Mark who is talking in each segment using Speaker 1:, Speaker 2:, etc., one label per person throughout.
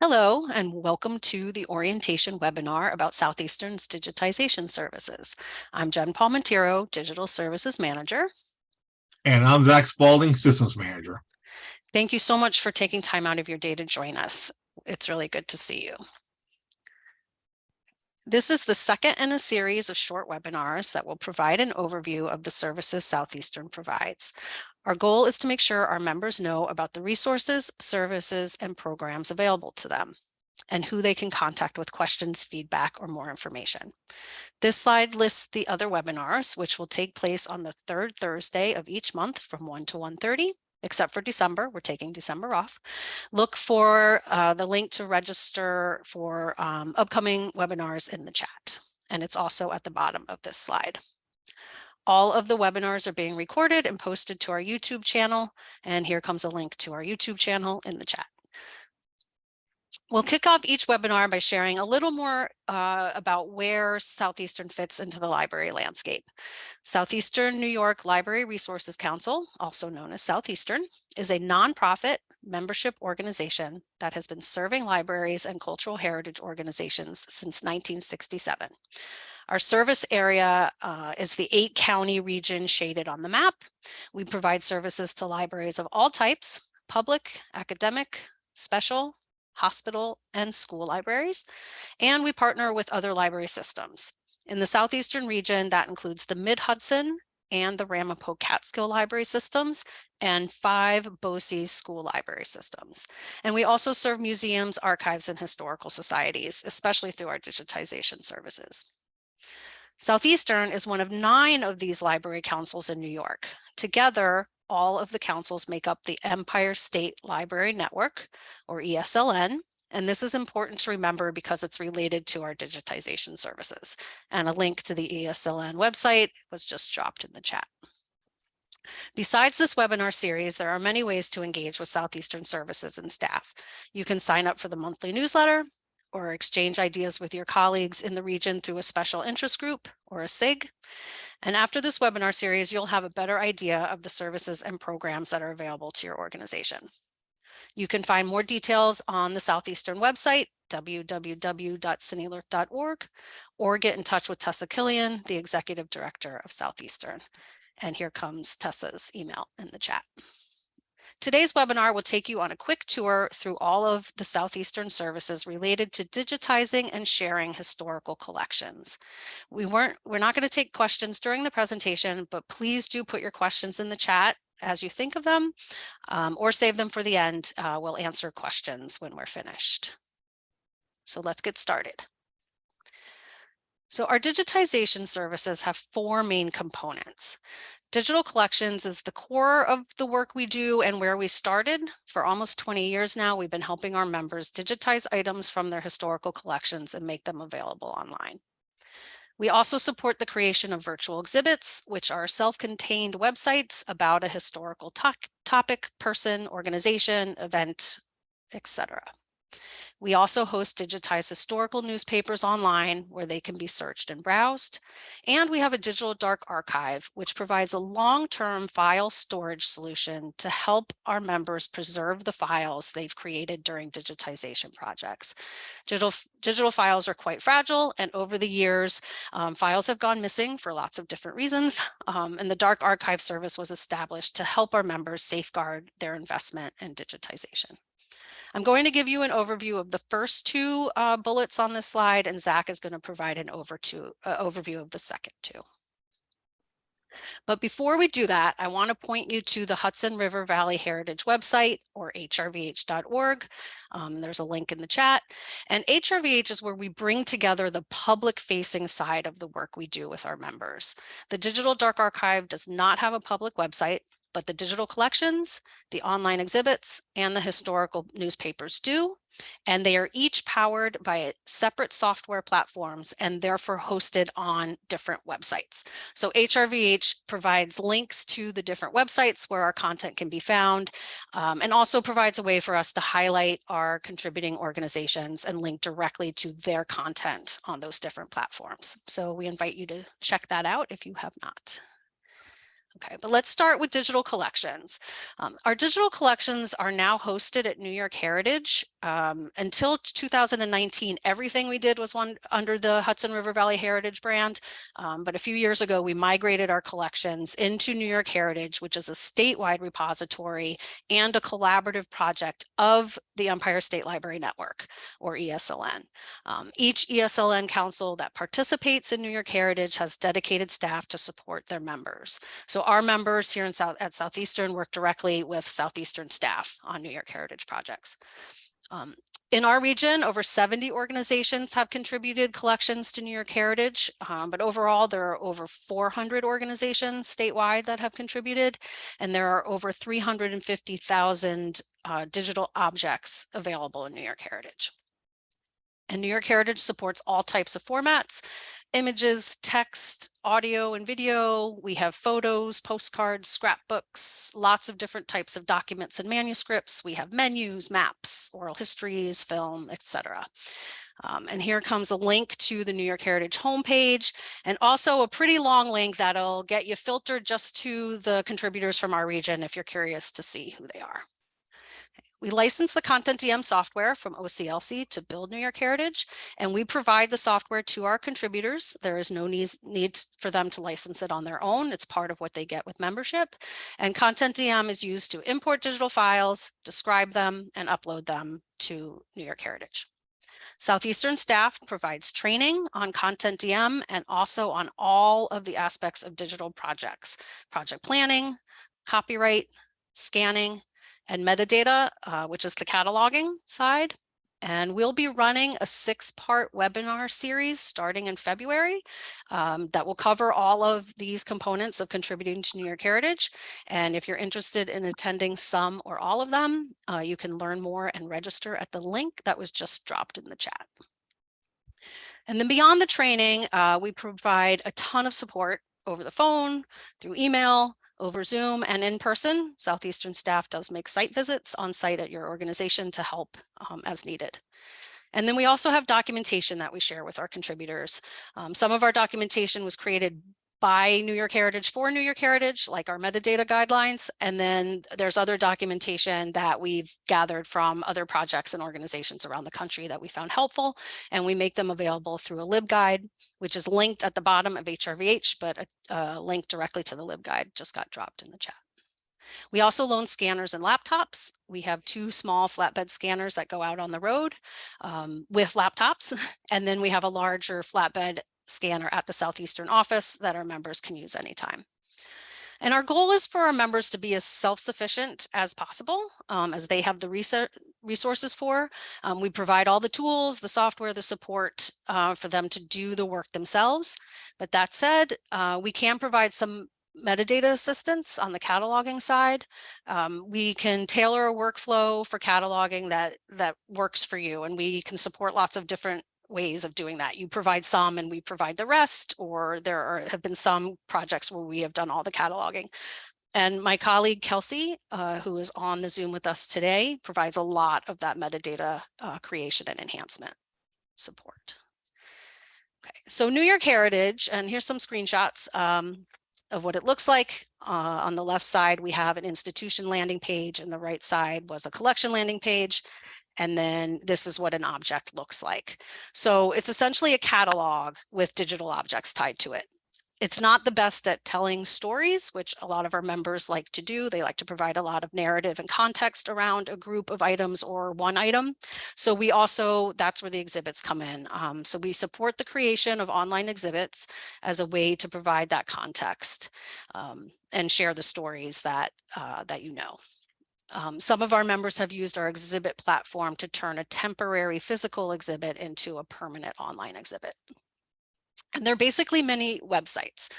Speaker 1: Hello, and welcome to the orientation webinar about Southeastern's digitization services. I'm Jen Palmentiero, Digital Services Manager.
Speaker 2: And I'm Zack, Spalding, Systems Manager.
Speaker 1: Thank you so much for taking time out of your day to join us. It's really good to see you. This is the second in a series of short webinars that will provide an overview of the services Southeastern provides. Our goal is to make sure our members know about the resources, services, and programs available to them, and who they can contact with questions, feedback, or more information. This slide lists the other webinars, which will take place on the third Thursday of each month from 1 to 1:30, except for December. We're taking December off. Look for the link to register for upcoming webinars in the chat, and it's also at the bottom of this slide. All of the webinars are being recorded and posted to our YouTube channel, and here comes a link to our YouTube channel in the chat. We'll kick off each webinar by sharing a little more about where Southeastern fits into the library landscape. Southeastern New York Library Resources Council, also known as Southeastern, is a nonprofit membership organization that has been serving libraries and cultural heritage organizations since 1967. Our service area is the 8-county region shaded on the map. We provide services to libraries of all types: public, academic, special, hospital, and school libraries, and we partner with other library systems. In the Southeastern region, that includes the Mid-Hudson and the Ramapo Catskill library systems, and 5 BOCES school library systems. And we also serve museums, archives, and historical societies, especially through our digitization services. Southeastern is one of 9 of these library councils in New York. Together, all of the councils make up the Empire State Library Network, or ESLN, and this is important to remember because it's related to our digitization services. And a link to the ESLN website was just dropped in the chat. Besides this webinar series, there are many ways to engage with Southeastern services and staff. You can sign up for the monthly newsletter, or exchange ideas with your colleagues in the region through a special interest group or a SIG. And after this webinar series, you'll have a better idea of the services and programs that are available to your organization. You can find more details on the Southeastern website, www.cinealert.org, or get in touch with Tessa Killian, the Executive Director of Southeastern. And here comes Tessa's email in the chat. Today's webinar will take you on a quick tour through all of the Southeastern services related to digitizing and sharing historical collections. We're not going to take questions during the presentation, but please do put your questions in the chat as you think of them, or save them for the end. We'll answer questions when we're finished. So let's get started. So our digitization services have 4 main components. Digital collections is the core of the work we do and where we started. For almost 20 years now, we've been helping our members digitize items from their historical collections and make them available online. We also support the creation of virtual exhibits, which are self-contained websites about a historical topic, person, organization, event, etc. We also host digitized historical newspapers online where they can be searched and browsed. And we have a digital dark archive, which provides a long-term file storage solution to help our members preserve the files they've created during digitization projects. Digital files are quite fragile, and over the years, files have gone missing for lots of different reasons. And the dark archive service was established to help our members safeguard their investment in digitization. I'm going to give you an overview of the first 2 bullets on this slide, and Zack is going to provide an overview of the second 2. But before we do that, I want to point you to the Hudson River Valley Heritage website, or HRVH.org. There's a link in the chat. And HRVH is where we bring together the public-facing side of the work we do with our members. The Digital Dark Archive does not have a public website, but the digital collections, the online exhibits, and the historical newspapers do, and they are each powered by separate software platforms and therefore hosted on different websites. So HRVH provides links to the different websites where our content can be found, and also provides a way for us to highlight our contributing organizations and link directly to their content on those different platforms. So we invite you to check that out if you have not. Okay, but let's start with digital collections. Our digital collections are now hosted at New York Heritage Until 2019, everything we did was under the Hudson River Valley Heritage brand. But a few years ago, we migrated our collections into New York Heritage, which is a statewide repository and a collaborative project of the Empire State Library Network, or ESLN. Each ESLN council that participates in New York Heritage has dedicated staff to support their members. So our members here at Southeastern work directly with Southeastern staff on New York Heritage projects. In our region, over 70 organizations have contributed collections to New York Heritage, but overall there are over 400 organizations statewide that have contributed, and there are over 350,000 digital objects available in New York Heritage. And New York Heritage supports all types of formats: images, text, audio, and video. We have photos, postcards, scrapbooks, lots of different types of documents and manuscripts. We have menus, maps, oral histories, film, etc. And here comes a link to the New York Heritage homepage, and also a pretty long link that'll get you filtered just to the contributors from our region if you're curious to see who they are. We license the Content DM software from OCLC to build New York Heritage, and we provide the software to our contributors. There is no need for them to license it on their own. It's part of what they get with membership. And Content DM is used to import digital files, describe them, and upload them to New York Heritage. Southeastern staff provides training on Content DM and also on all of the aspects of digital projects: project planning, copyright, scanning, and metadata, which is the cataloging side. And we'll be running a 6-part webinar series starting in February that will cover all of these components of contributing to New York Heritage. And if you're interested in attending some or all of them, you can learn more and register at the link that was just dropped in the chat. And then beyond the training, we provide a ton of support over the phone, through email, over Zoom, and in person. Southeastern staff does make site visits on site at your organization to help as needed. And then we also have documentation that we share with our contributors. Some of our documentation was created by New York Heritage for New York Heritage, like our metadata guidelines. And then there's other documentation that we've gathered from other projects and organizations around the country that we found helpful. And we make them available through a LibGuide, which is linked at the bottom of HRVH, but a link directly to the LibGuide just got dropped in the chat. We also loan scanners and laptops. We have 2 small flatbed scanners that go out on the road with laptops. And then we have a larger flatbed scanner at the Southeastern office that our members can use anytime. And our goal is for our members to be as self-sufficient as possible, as they have the resources for. We provide all the tools, the software, the support for them to do the work themselves. But that said, we can provide some metadata assistance on the cataloging side. We can tailor a workflow for cataloging that works for you, and we can support lots of different ways of doing that. You provide some and we provide the rest, or have been some projects where we have done all the cataloging. And my colleague Kelsey, who is on the Zoom with us today, provides a lot of that metadata creation and enhancement support. Okay, so New York Heritage, and here's some screenshots of what it looks like. On the left side, we have an institution landing page, and the right side was a collection landing page. And then this is what an object looks like. So it's essentially a catalog with digital objects tied to it. It's not the best at telling stories, which a lot of our members like to do. They like to provide a lot of narrative and context around a group of items or one item. So that's where the exhibits come in. So we support the creation of online exhibits as a way to provide that context and share the stories that you know. Some of our members have used our exhibit platform to turn a temporary physical exhibit into a permanent online exhibit. And they're basically mini websites.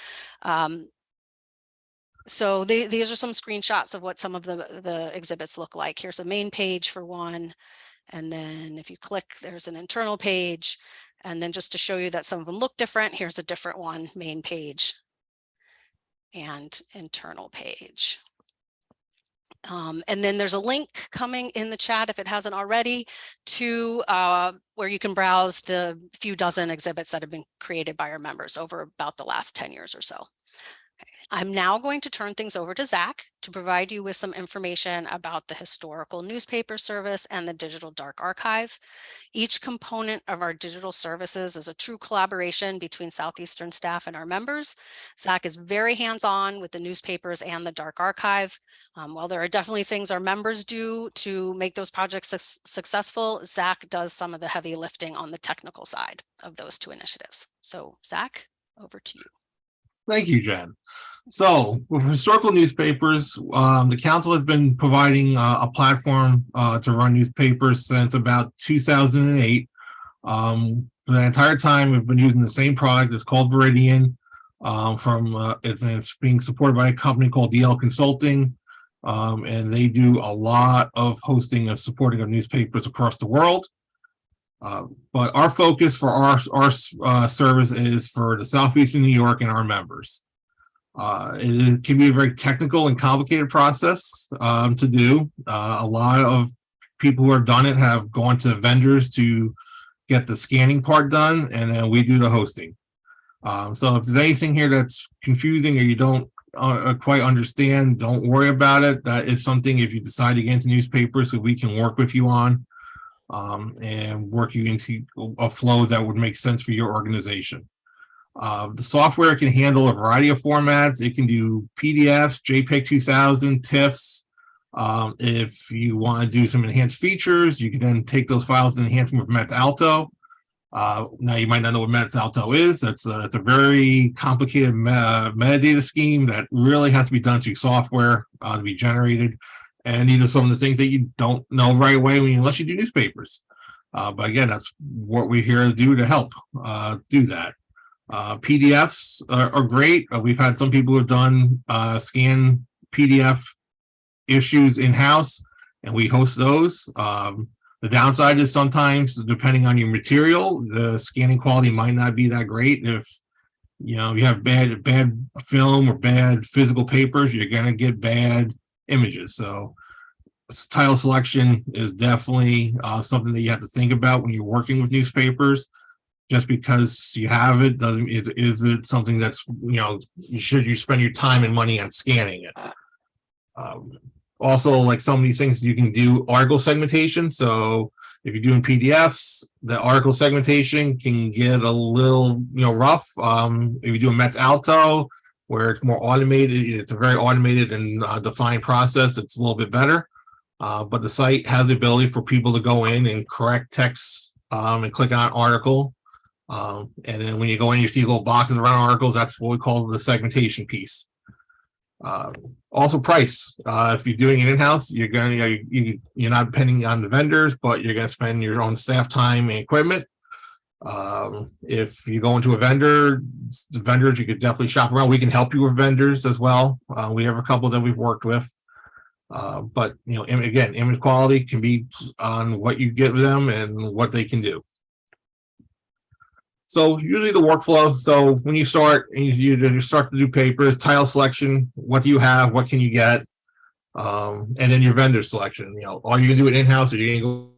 Speaker 1: So these are some screenshots of what some of the exhibits look like. Here's a main page for one. And then if you click, there's an internal page. And then just to show you that some of them look different, here's a different one, main page and internal page. And then there's a link coming in the chat, if it hasn't already, to where you can browse the few dozen exhibits that have been created by our members over about the last 10 years or so. I'm now going to turn things over to Zack to provide you with some information about the historical newspaper service and the digital dark archive. Each component of our digital services is a true collaboration between Southeastern staff and our members. Zack is very hands-on with the newspapers and the dark archive. While there are definitely things our members do to make those projects successful, Zack does some of the heavy lifting on the technical side of those two initiatives. So Zack, over to you.
Speaker 2: Thank you, Jen. So with historical newspapers, the council has been providing a platform to run newspapers since about 2008. For the entire time, we've been using the same product. It's called Veridian. It's being supported by a company called DL Consulting, and they do a lot of hosting and supporting of newspapers across the world. But our focus for our service is for the Southeastern New York and our members. It can be a very technical and complicated process to do. A lot of people who have done it have gone to vendors to get the scanning part done, and then we do the hosting. So if there's anything here that's confusing or you don't quite understand, don't worry about it. That is something, if you decide to get into newspapers, that we can work with you on and work you into a flow that would make sense for your organization. The software can handle a variety of formats. It can do PDFs, JPEG 2000, TIFFs. If you want to do some enhanced features, you can then take those files and enhance them with Metz Alto. Now, you might not know what Metz Alto is. It's a very complicated metadata scheme that really has to be done through software to be generated. And these are some of the things that you don't know right away unless you do newspapers. But again, that's what we're here to do to help do that. PDFs are great. We've had some people who have done scan PDF issues in-house, and we host those. The downside is sometimes, depending on your material, the scanning quality might not be that great. If you have bad film or bad physical papers, you're going to get bad images. So title selection is definitely something that you have to think about when you're working with newspapers. Just because you have it doesn't is it something that's should you spend your time and money on scanning it. Also, like some of these things, you can do article segmentation. So if you're doing PDFs, the article segmentation can get a little rough. If you're doing Metz Alto, where it's more automated, it's a very automated and defined process, it's a little bit better. But the site has the ability for people to go in and correct text and click on article. And then when you go in, you see little boxes around articles. That's what we call the segmentation piece. Also price. If you're doing it in-house, you're not depending on the vendors, but you're going to spend your own staff time and equipment. If you go into a vendor, the vendors, you could definitely shop around. We can help you with vendors as well. We have a couple that we've worked with. But again, image quality can be on what you give them and what they can do. So usually the workflow. So when you start and you start to do papers, title selection, what do you have? What can you get? And then your vendor selection. Are you gonna do it in-house, or are you gonna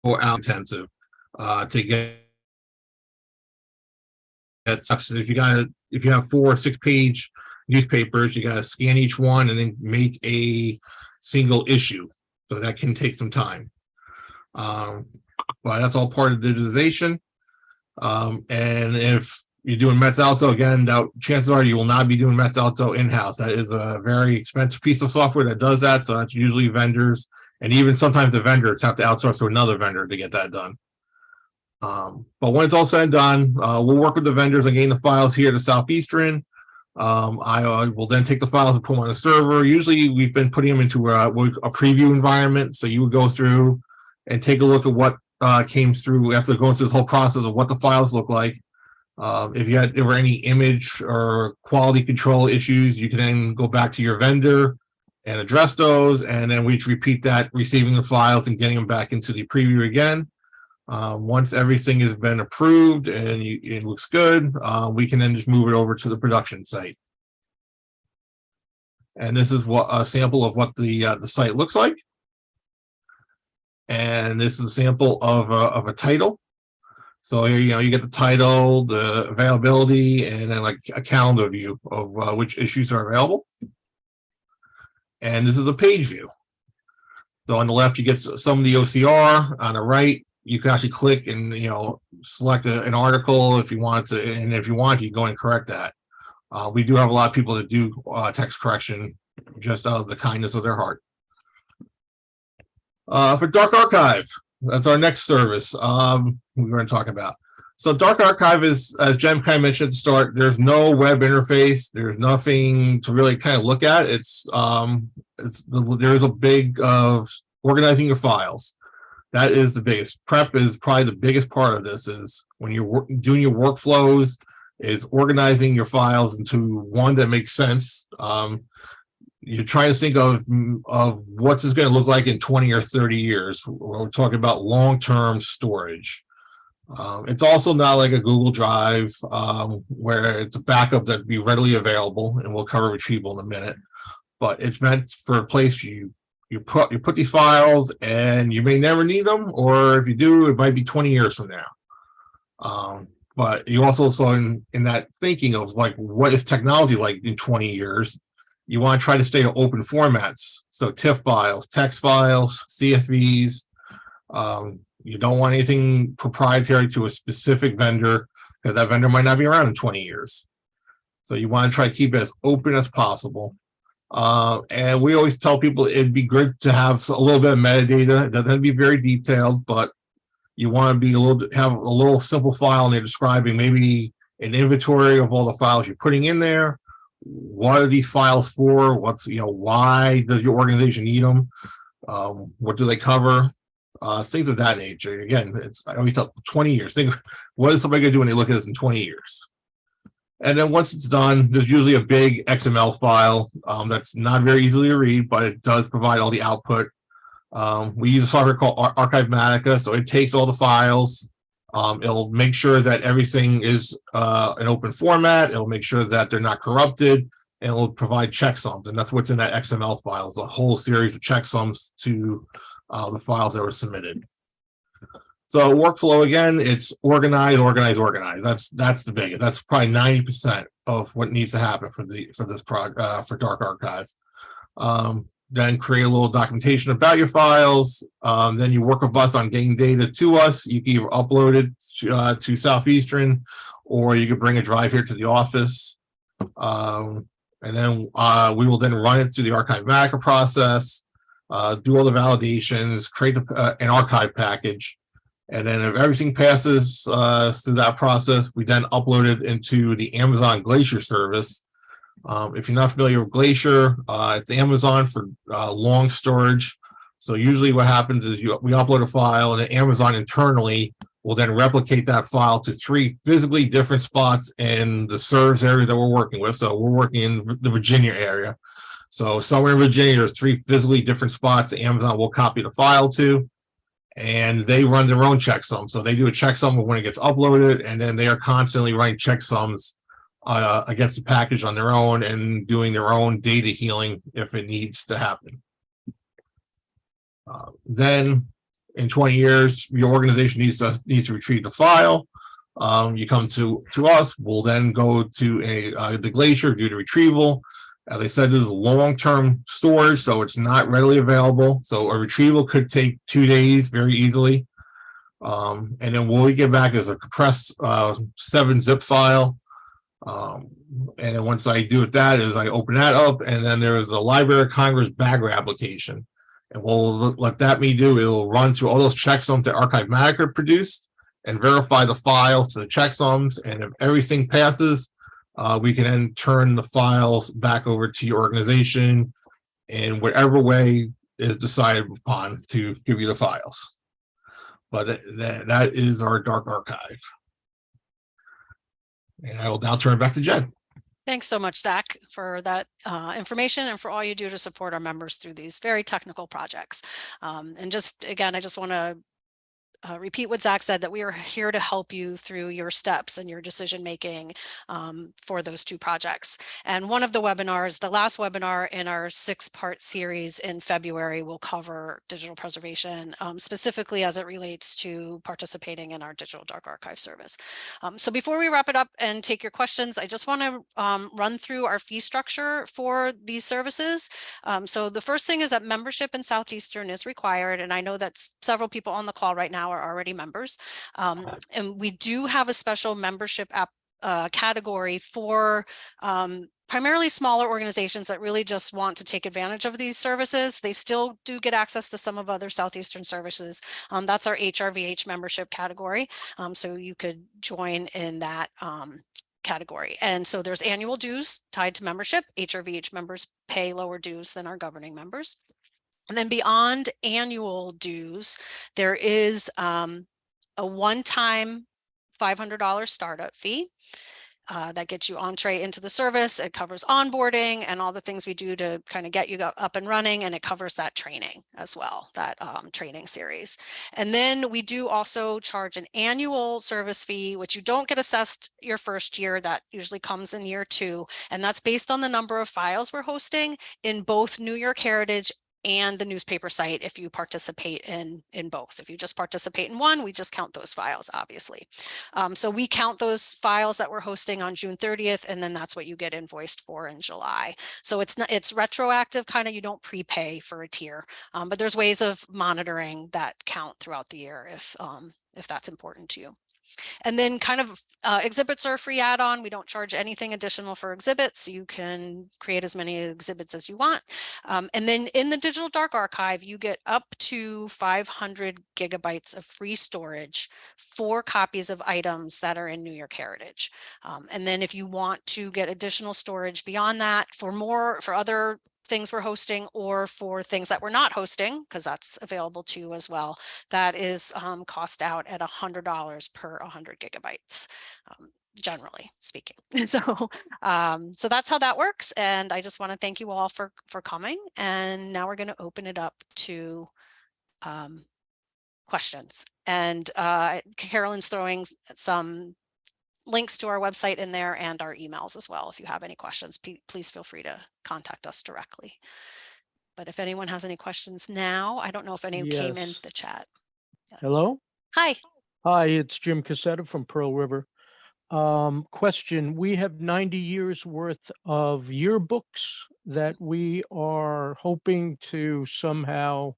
Speaker 2: go out intensive to get? If you have 4 or 6 page newspapers, you got to scan each one and then make a single issue. So that can take some time. But that's all part of digitization. And if you're doing Metz Alto, again, chances are you will not be doing Metz Alto in-house. That is a very expensive piece of software that does that. So that's usually vendors. And even sometimes the vendors have to outsource to another vendor to get that done. But when it's all said and done, we'll work with the vendors on getting the files here to Southeastern. I will then take the files and put them on the server. Usually we've been putting them into a preview environment. So you would go through and take a look at what came through after going through this whole process of what the files look like. If there were any image or quality control issues, you can then go back to your vendor and address those. And then we repeat that, receiving the files and getting them back into the preview again. Once everything has been approved and it looks good, we can then just move it over to the production site. And this is a sample of what the site looks like. And this is a sample of a title. So you get the title, the availability, and then like a calendar view of which issues are available. And this is a page view. So on the left, you get some of the OCR. On the right, you can actually click and select an article if you want to, and if you want, you go and correct that. We do have a lot of people that do text correction just out of the kindness of their heart. For Dark Archive, that's our next service we're going to talk about. So Dark Archive is, as Jen kind of mentioned at the start, there's no web interface. There's nothing to really kind of look at. There's a big organizing your files. That is the biggest. Prep is probably the biggest part of this, is when you're doing your workflows, is organizing your files into one that makes sense. You're trying to think of what's this going to look like in 20 or 30 years. We're talking about long-term storage. It's also not like a Google Drive where it's a backup that'd be readily available, and we'll cover retrieval in a minute. But it's meant for a place you put these files, and you may never need them, or if you do, it might be 20 years from now. But you also saw in that thinking of like, what is technology like in 20 years? You want to try to stay in open formats. So TIFF files, text files, CSVs. You don't want anything proprietary to a specific vendor, because that vendor might not be around in 20 years. So you want to try to keep it as open as possible. And we always tell people it'd be good to have a little bit of metadata. It doesn't be very detailed, but you want to be have a little simple file, and they're describing maybe an inventory of all the files you're putting in there. What are these files for? Why does your organization need them? What do they cover? Things of that nature. Again, I always tell 20 years. Think, what is somebody going to do when they look at this in 20 years? And then once it's done, there's usually a big XML file that's not very easily to read, but it does provide all the output. We use a software called Archivematica, so it takes all the files. It'll make sure that everything is an open format. It'll make sure that they're not corrupted, and it'll provide checksums. And that's what's in that XML file, is a whole series of checksums to the files that were submitted. So workflow, again, it's organize. That's the biggest. That's probably 90% of what needs to happen for Dark Archive. Then create a little documentation about your files. Then you work with us on getting data to us. You can either upload it to Southeastern, or you could bring a drive here to the office. And then we will then run it through the Archivematica process, do all the validations, create an archive package. And then if everything passes through that process, we then upload it into the Amazon Glacier service. If you're not familiar with Glacier, it's Amazon for long storage. So usually what happens is we upload a file, and then Amazon internally will then replicate that file to 3 physically different spots in the service area that we're working with. So we're working in the Virginia area. So somewhere in Virginia, there's 3 physically different spots that Amazon will copy the file to, and they run their own checksum. So they do a checksum of when it gets uploaded, and then they are constantly running checksums against the package on their own, and doing their own data healing if it needs to happen. Then in 20 years, your organization needs to retrieve the file. You come to us. We'll then go to the Glacier, do the retrieval. As I said, this is long-term storage, so it's not readily available. So a retrieval could take 2 days very easily. And then what we get back is a compressed 7-zip file. And then once I do that, is I open that up, and then there's the Library of Congress bagger application. And we'll let that do. It'll run through all those checksums that Archivematica produced and verify the files to the checksums. And if everything passes, we can then turn the files back over to your organization in whatever way is decided upon to give you the files. But that is our Dark Archive. And I will now turn it back to Jen.
Speaker 1: Thanks so much, Zach, for that information, and for all you do to support our members through these very technical projects. And just, again, I just want to repeat what Zack said, that we are here to help you through your steps and your decision making for those two projects. And one of the webinars, the last webinar in our 6-part series in February, will cover digital preservation, specifically as it relates to participating in our digital dark archive service. So before we wrap it up and take your questions, I just want to run through our fee structure for these services. So the first thing is that membership in Southeastern is required, and I know that several people on the call right now are already members. And we do have a special membership category for primarily smaller organizations that really just want to take advantage of these services. They still do get access to some of other Southeastern services. That's our HRVH membership category. So you could join in that category. And so there's annual dues tied to membership. HRVH members pay lower dues than our governing members. And then beyond annual dues, there is a one-time $500 startup fee that gets you entree into the service. It covers onboarding and all the things we do to kind of get you up and running, and it covers that training as well, that training series. And then we do also charge an annual service fee, which you don't get assessed your first year. That usually comes in year 2, and that's based on the number of files we're hosting in both New York Heritage and the newspaper site. If you participate in both. If you just participate in one, we just count those files, obviously. So we count those files that we're hosting on June 30th, and then that's what you get invoiced for in July. So it's retroactive, kind of. You don't prepay for a tier, but there's ways of monitoring that count throughout the year if that's important to you. And then kind of exhibits are a free add-on. We don't charge anything additional for exhibits. You can create as many exhibits as you want. And then in the digital dark archive, you get up to 500 gigabytes of free storage for copies of items that are in New York Heritage. And then if you want to get additional storage beyond that for other things we're hosting, or for things that we're not hosting, because that's available too as well, that is cost out at $100 per 100 gigabytes, generally speaking. So that's how that works. And I just want to thank you all for coming. And now we're going to open it up to questions. And Carolyn's throwing some links to our website in there and our emails as well. If you have any questions, please feel free to contact us directly. But if anyone has any questions now, I don't know if any came in the chat.
Speaker 3: Hello?
Speaker 1: Hi.
Speaker 3: Hi, it's Jim Cassetta from Pearl River. Question, we have 90 years worth of yearbooks that we are hoping to somehow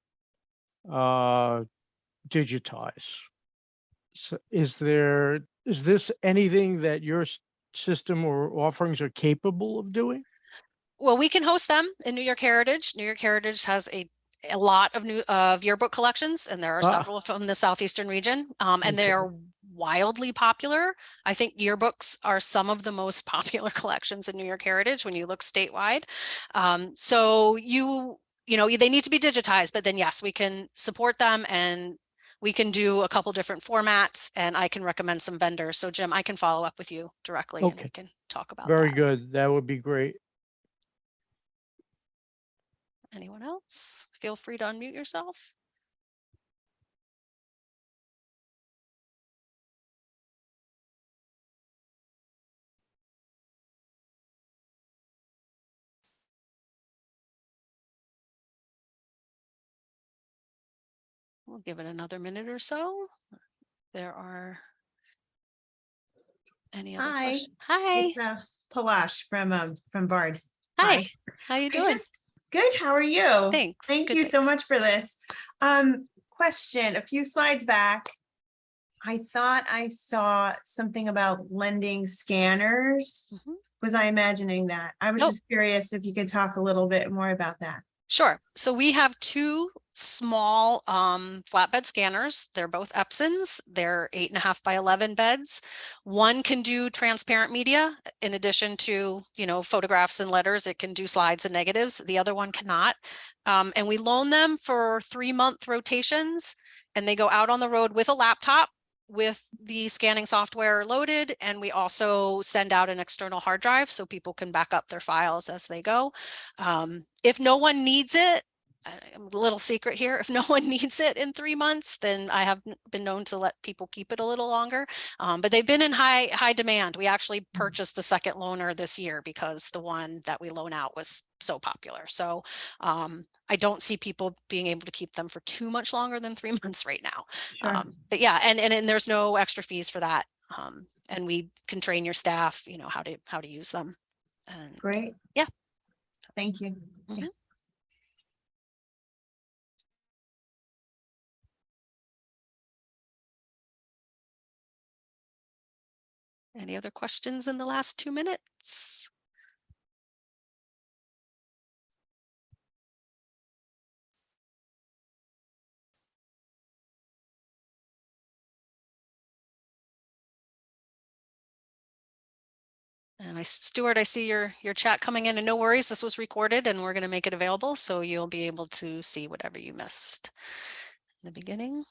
Speaker 3: digitize. So is this anything that your system or offerings are capable of doing?
Speaker 1: Well, we can host them in New York Heritage. New York Heritage has a lot of yearbook collections, and there are several from the Southeastern region, and they are wildly popular. I think yearbooks are some of the most popular collections in New York Heritage when you look statewide. So they need to be digitized, but then yes, we can support them, and we can do a couple different formats, and I can recommend some vendors. So Jim, I can follow up with you directly and we can talk about that.
Speaker 3: Very good. That would be great.
Speaker 1: Anyone else? Feel free to unmute yourself. We'll give it another minute or so. There are any other questions? Hi.
Speaker 4: It's Palash from Bard.
Speaker 1: Hi. How you doing?
Speaker 4: Good. How are you?
Speaker 1: Thanks.
Speaker 4: Thank you so much for this. Question, a few slides back, I thought I saw something about lending scanners. Was I imagining that? I was just curious if you could talk a little bit more about that.
Speaker 1: Sure. So we have 2 small flatbed scanners. They're both Epsons. They're 8.5 by 11 beds. One can do transparent media in addition to, photographs and letters. It can do slides and negatives. The other one cannot. And we loan them for 3-month rotations, and they go out on the road with a laptop with the scanning software loaded. And we also send out an external hard drive so people can back up their files as they go. If no one needs it, a little secret here, if no one needs it in 3 months, then I have been known to let people keep it a little longer. But they've been in high demand. We actually purchased a second loaner this year because the one that we loan out was so popular. So I don't see people being able to keep them for too much longer than 3 months right now.
Speaker 4: Sure.
Speaker 1: But yeah, and there's no extra fees for that. And we can train your staff, you know, how to use them. And
Speaker 4: Great.
Speaker 1: yeah.
Speaker 4: Thank you.
Speaker 1: Mhm. Any other questions in the last 2 minutes? And Stuart, I see your chat coming in, and no worries, this was recorded and we're going to make it available, so you'll be able to see whatever you missed in the beginning.